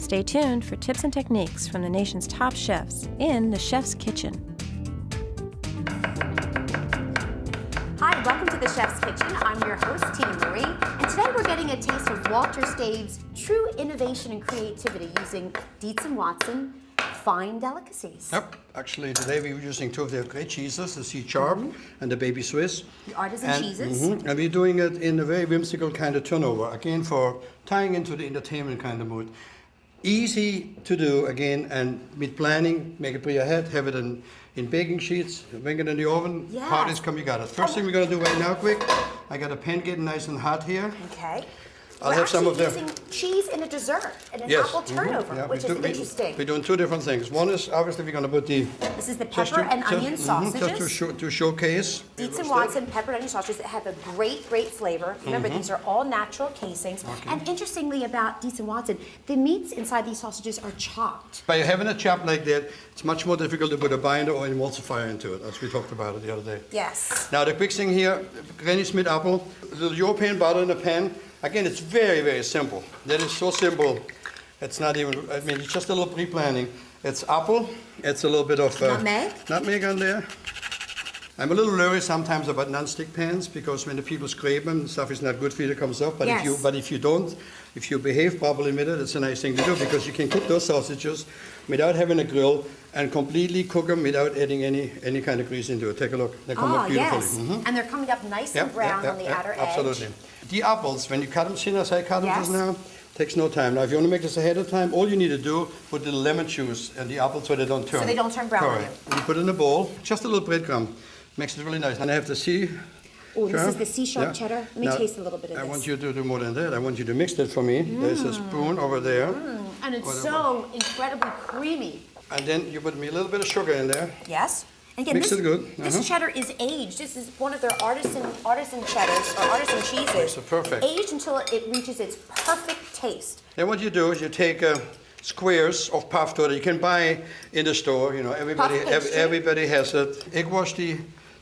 Stay tuned for tips and techniques from the nation's top chefs in the Chef's Kitchen. Hi, welcome to the Chef's Kitchen. I'm your host, Tina Marie, and today we're getting a taste of Walter Staib's true innovation and creativity using Dietz & Watson fine delicacies. Yep, actually today we're using two of their great cheeses, the Sea Sharp and the Baby Swiss. The artisan cheeses. And we're doing it in a very whimsical kind of turnover, again for tying into the entertainment kind of mood. Easy to do, again, and with planning, make it pre ahead, have it in baking sheets, bring it in the oven, Yes. hot as come you got it. First thing we're gonna do right now, quick, I got a pan getting nice and hot here. Okay. I'll We're have some of actually them. using cheese in a dessert and an Yes. apple turnover, Yeah, which is interesting. We're doing two different things. One is obviously we're going to put the This is the pepper and onion sausages. just to showcase. Dietz & Watson pepper and onion sausages that have a great flavor. Remember, these are all natural casings. Okay. And interestingly about Dietz & Watson, the meats inside these sausages are chopped. By having a chop like that, it's much more difficult to put a binder or an emulsifier into it, as we talked about it the other day. Yes. Now the quick thing here, Granny Smith apple, a little European butter in a pan. Again, it's very, very simple. That is so simple. It's not even, I mean, it's just a little pre-planning. It's apple, it's a little bit of nutmeg on there. I'm a little leery sometimes about non-stick pans because when the people scrape them, stuff is not good for you that comes up. But if you don't, if you behave properly with it, it's a nice thing to do because you can cook those sausages without having a grill and completely cook them without adding any kind of grease into it. Take a look. They come up beautifully. Yes. And they're coming up nice and brown on the outer edge. Absolutely. The apples, when you cut them thin as I cut them Yes. just now, takes no time. Now, if you want to make this ahead of time, all you need to do, put the lemon juice and the apples so they don't turn. So they don't turn brown on Correct. And you put it in a bowl, just a little breadcrumb. Makes it really nice. And I have to see. Oh, this is the Sea Sharp cheddar. Let me taste a little bit of this. I want you to do more than that. I want you to mix that for me. There's a spoon over there. And it's so incredibly creamy. And then you put me a little bit of sugar in there. Yes. And again, Mix it good. This cheddar is aged. This is one of their artisan cheddars or artisan cheeses. So perfect. Aged until it reaches its perfect taste. Then what you do is you take squares of puff dough that you can buy in the store. You know, everybody has it. Egg wash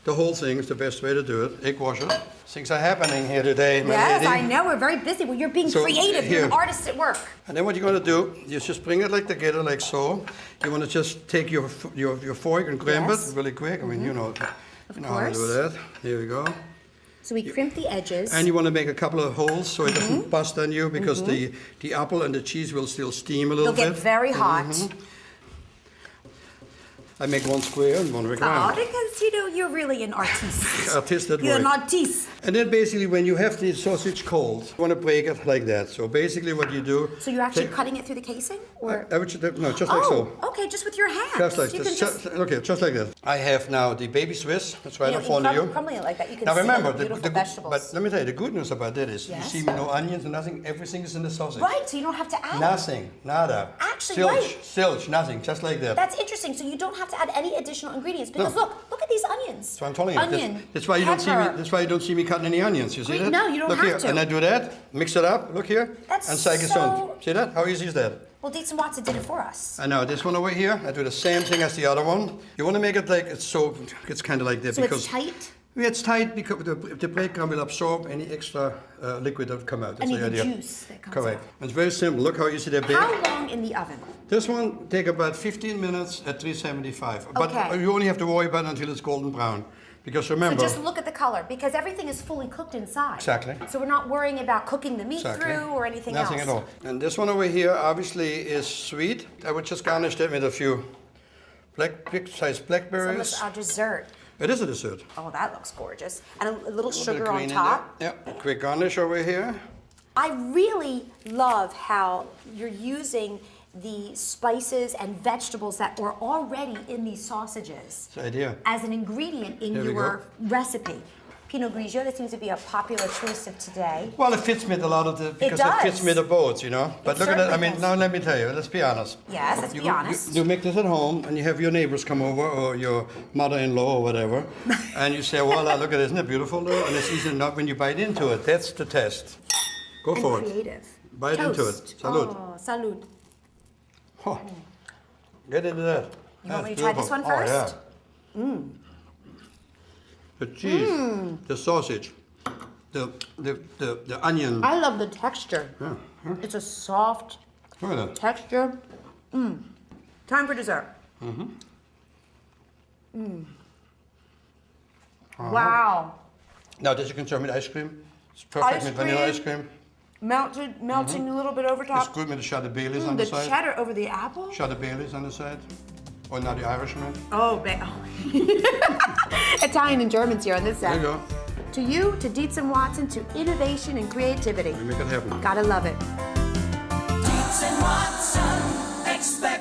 the whole thing is the best way to do it. Egg wash it. Things are happening here today, my Yes, lady. I know. We're very busy. Well, you're being creative. You're an artist at work. And then what you're going to do, you just bring it like together, like so. You want to just take your fork and crimp it really quick. I mean, you know how to do that. Here we go. So we crimp the edges. And you want to make a couple of holes so it doesn't bust on you because the apple and the cheese will still steam a little bit. They'll get very hot. I make one square and one rectangle. Oh, because you're really an artiste. Artist at You're work. an artiste. And then basically when you have the sausage cold, you want to break it like that. So basically what you do... So you're actually cutting it through the casing? Or? No, just like so. Okay, just with your hands. Just like you this. Can Just like that. I have now the baby Swiss. That's right in front of you. Crumbling it like that, you can Now see remember, the beautiful but vegetables. let me tell you, the good news about that is Yes. you see no onions and nothing. Everything is in the sausage. Right, so you don't have to add Nothing, nada. Actually, right. Silch, nothing, just like that. That's interesting. So you don't have to add any additional ingredients because look at these onions. That's what I'm telling you. Onion. That's why you don't see me. pepper. That's why you don't see me cutting any onions. You see Wait, that? no, you don't look have here. to. And I do that. Mix it up. Look here. That's and sag it so- on. See that? How easy is that? Well, Dietz & Watson did it for us. I know this one over here. I do the same thing as the other one. You want to make it like it's kind of like that So because it's tight? Yeah, it's tight because the breadcrumb will absorb any extra liquid that will come out. That's Any the of the idea. juice that comes Correct. out. It's very simple. Look how easy they bake. How long in the oven? This one take about 15 minutes at 375. Okay. But you only have to worry about it until it's golden brown. Because remember... So just look at the color because everything is fully cooked inside. Exactly. So we're not worrying about cooking the meat through or anything else. Nothing at all. And this one over here obviously is sweet. I would just garnish that with a few big-sized blackberries. It's almost our dessert. It is a dessert. Oh, that looks gorgeous. And a little bit sugar of on green in top. there. Yeah, quick garnish over here. I really love how you're using the spices and vegetables that were already in these sausages That's the idea. as an ingredient in There we your go. recipe. Pinot Grigio, that seems to be a popular choice of today. Well, it fits with a lot of the, because it fits with the boats, you know. But look at that, I mean, now let me tell you, let's be honest. Yes, let's be honest. You make this at home and you have your neighbors come over or your mother-in-law or whatever, and you say, well, look at it, isn't it beautiful though? And it's easy enough when you bite into it. That's the test. Go for it. Creative. Bite into it. Salud. Oh, salud. Oh, get into that. You want me to try this one first? Oh, yeah. The cheese, the sausage, the onion. I love the texture. Yeah. It's a soft, Look at that. texture. Time for dessert. Wow. Now this you can serve with ice cream. It's perfect Ice with vanilla ice cream. cream. Melting a little bit over top. It's good with the cheddar Baileys on the The side. cheddar over the apple. Cheddar Baileys on the side. Or now the Irishman. Oh. Italian and Germans here on this There side. you go. To you, to Dietz and Watson, to innovation and creativity. We make it happen. Gotta love it. Dietz and Watson, expect